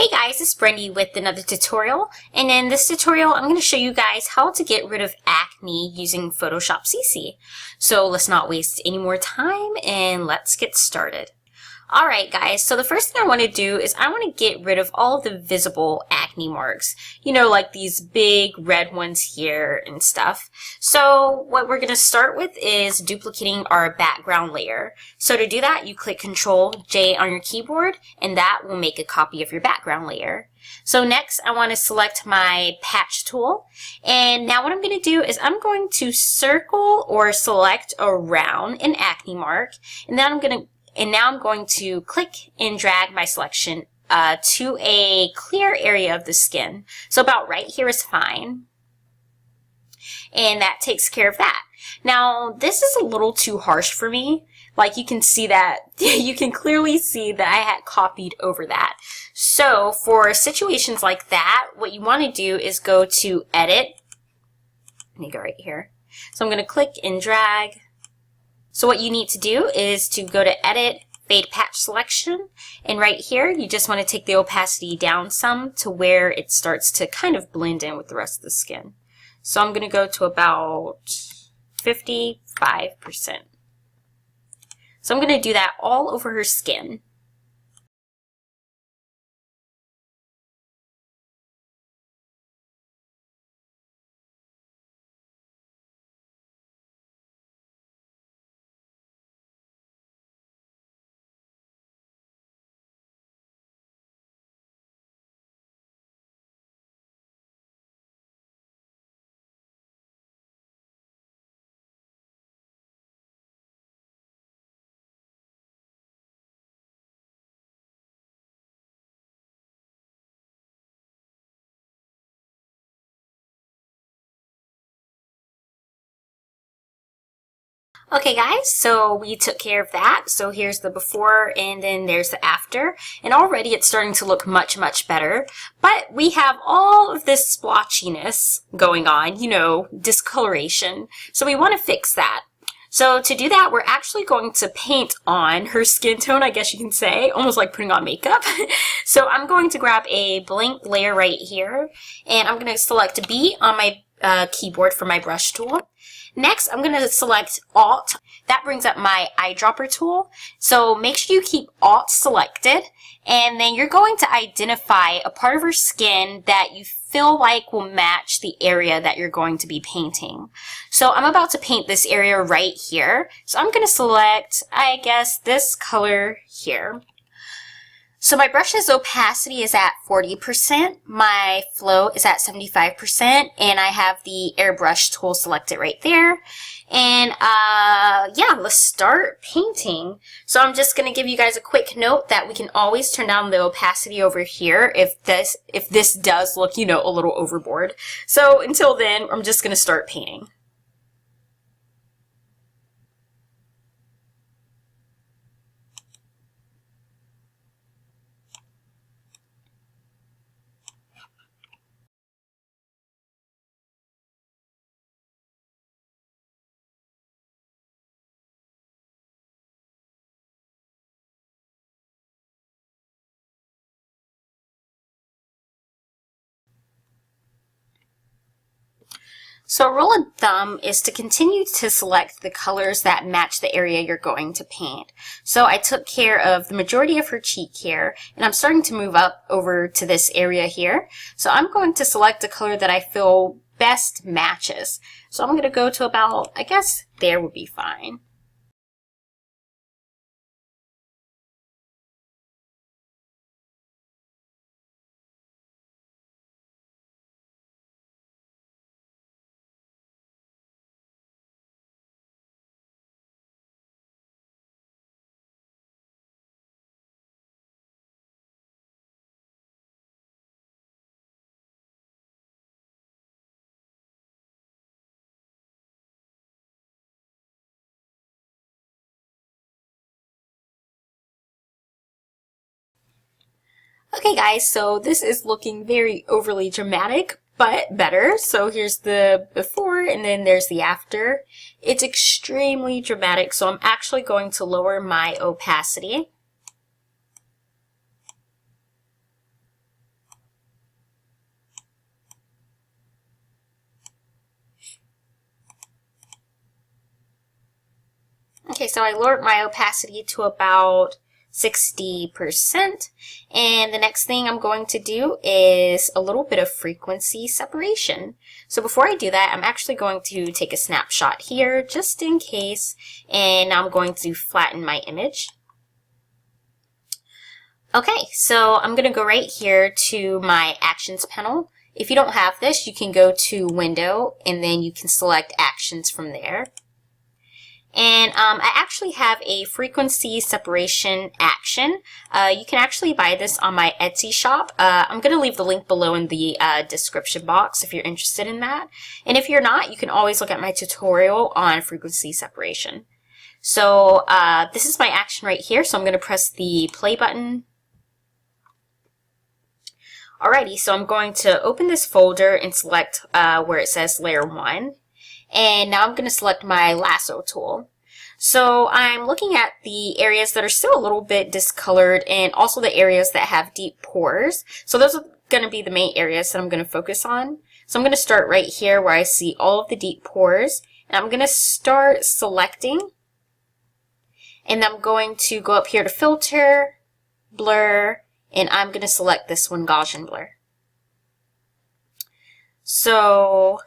Hey guys, it's Brandy with another tutorial, and in this tutorial I'm going to show you guys how to get rid of acne using Photoshop CC. So let's not waste any more time and let's get started. Alright guys, so the first thing I want to do is I want to get rid of all of the visible acne marks. You know, like these big red ones here and stuff. So what we're going to start with is duplicating our background layer. So to do that, you click Ctrl J on your keyboard and that will make a copy of your background layer. So next I want to select my patch tool, and now what I'm going to do is I'm going to circle or select around an acne mark, and then now I'm going to click and drag my selection to a clear area of the skin. So about right here is fine. And that takes care of that. Now, this is a little too harsh for me. Like you can see that, you can clearly see that I had copied over that. So for situations like that, what you want to do is go to Edit. Let me go right here. So I'm going to click and drag. So what you need to do is to go to Edit, Fade Patch Selection, and right here you just want to take the opacity down some to where it starts to kind of blend in with the rest of the skin. So I'm going to go to about 55%. So I'm going to do that all over her skin. Okay guys, so we took care of that. So here's the before and then there's the after. And already it's starting to look much, much better. But we have all of this splotchiness going on, you know, discoloration. So we want to fix that. So to do that, we're actually going to paint on her skin tone, I guess you can say, almost like putting on makeup. So I'm going to grab a blank layer right here, and I'm going to select B on my keyboard for my brush tool. Next, I'm going to select Alt. That brings up my eyedropper tool. So make sure you keep Alt selected, and then you're going to identify a part of her skin that you feel like will match the area that you're going to be painting. So I'm about to paint this area right here. So I'm going to select, I guess, this color here. So my brush's opacity is at 40%, my flow is at 75%, and I have the airbrush tool selected right there. And yeah, let's start painting. So I'm just going to give you guys a quick note that we can always turn down the opacity over here if this does look, you know, a little overboard. So until then, I'm just going to start painting. So a rule of thumb is to continue to select the colors that match the area you're going to paint. So I took care of the majority of her cheek here, and I'm starting to move up over to this area here. So I'm going to select a color that I feel best matches. So I'm going to go to about, I guess there would be fine. Okay guys, so this is looking very overly dramatic, but better. So here's the before and then there's the after. It's extremely dramatic, so I'm actually going to lower my opacity. Okay, so I lowered my opacity to about 60%, and the next thing I'm going to do is a little bit of frequency separation. So before I do that, I'm actually going to take a snapshot here just in case, and now I'm going to flatten my image. Okay, so I'm going to go right here to my Actions panel. If you don't have this, you can go to Window, and then you can select Actions from there. And I actually have a frequency separation action. You can actually buy this on my Etsy shop. I'm going to leave the link below in the description box if you're interested in that. And if you're not, you can always look at my tutorial on frequency separation. So this is my action right here. So I'm going to press the play button. Alrighty, so I'm going to open this folder and select where it says Layer 1. And now I'm going to select my lasso tool. So I'm looking at the areas that are still a little bit discolored and also the areas that have deep pores. So those are going to be the main areas that I'm going to focus on. So I'm going to start right here where I see all of the deep pores. And I'm going to start selecting. And I'm going to go up here to Filter, Blur, and I'm going to select this one, Gaussian Blur. So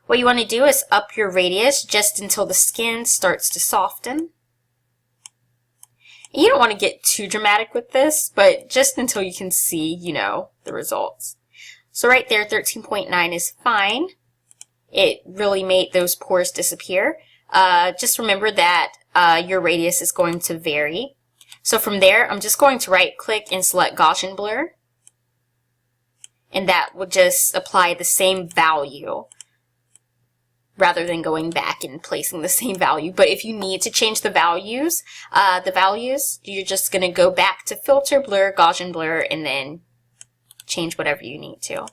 what you want to do is up your radius just until the skin starts to soften. And you don't want to get too dramatic with this, but just until you can see, you know, the results. So right there, 13.9 is fine. It really made those pores disappear. Just remember that your radius is going to vary. So from there, I'm just going to right click and select Gaussian Blur. And that will just apply the same value rather than going back and placing the same value. But if you need to change the values, you're just going to go back to Filter, Blur, Gaussian Blur, and then change whatever you need to.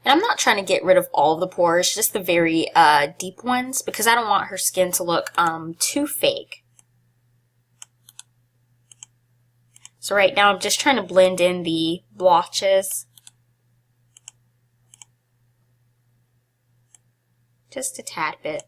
And I'm not trying to get rid of all of the pores, just the very deep ones, because I don't want her skin to look too fake. So right now I'm just trying to blend in the blotches. Just a tad bit.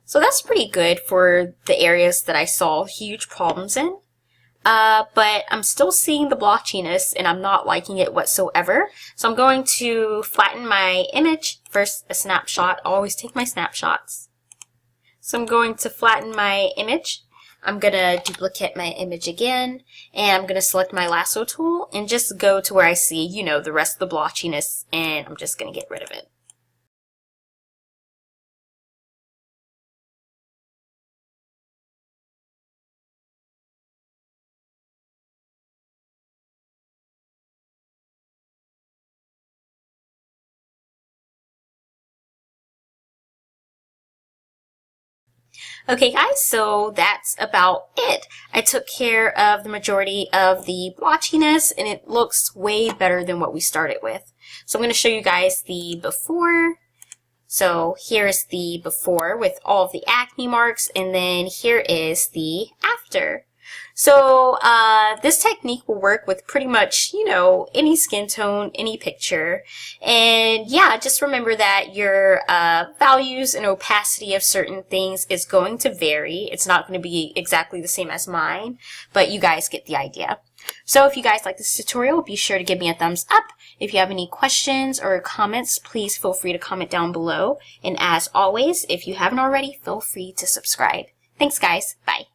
So that's pretty good for the areas that I saw huge problems in. But I'm still seeing the blotchiness and I'm not liking it whatsoever. So I'm going to flatten my image. First, a snapshot. I always take my snapshots. So I'm going to flatten my image. I'm going to duplicate my image again. And I'm going to select my lasso tool and just go to where I see, you know, the rest of the blotchiness. And I'm just going to get rid of it. Okay guys, so that's about it. I took care of the majority of the blotchiness and it looks way better than what we started with. So I'm going to show you guys the before. So here's the before with all of the acne marks, and then here is the after. So this technique will work with pretty much, you know, any skin tone, any picture. And yeah, just remember that your values and opacity of certain things is going to vary. It's not going to be exactly the same as mine, but you guys get the idea. So if you guys like this tutorial, be sure to give me a thumbs up. If you have any questions or comments, please feel free to comment down below. And as always, if you haven't already, feel free to subscribe. Thanks guys. Bye.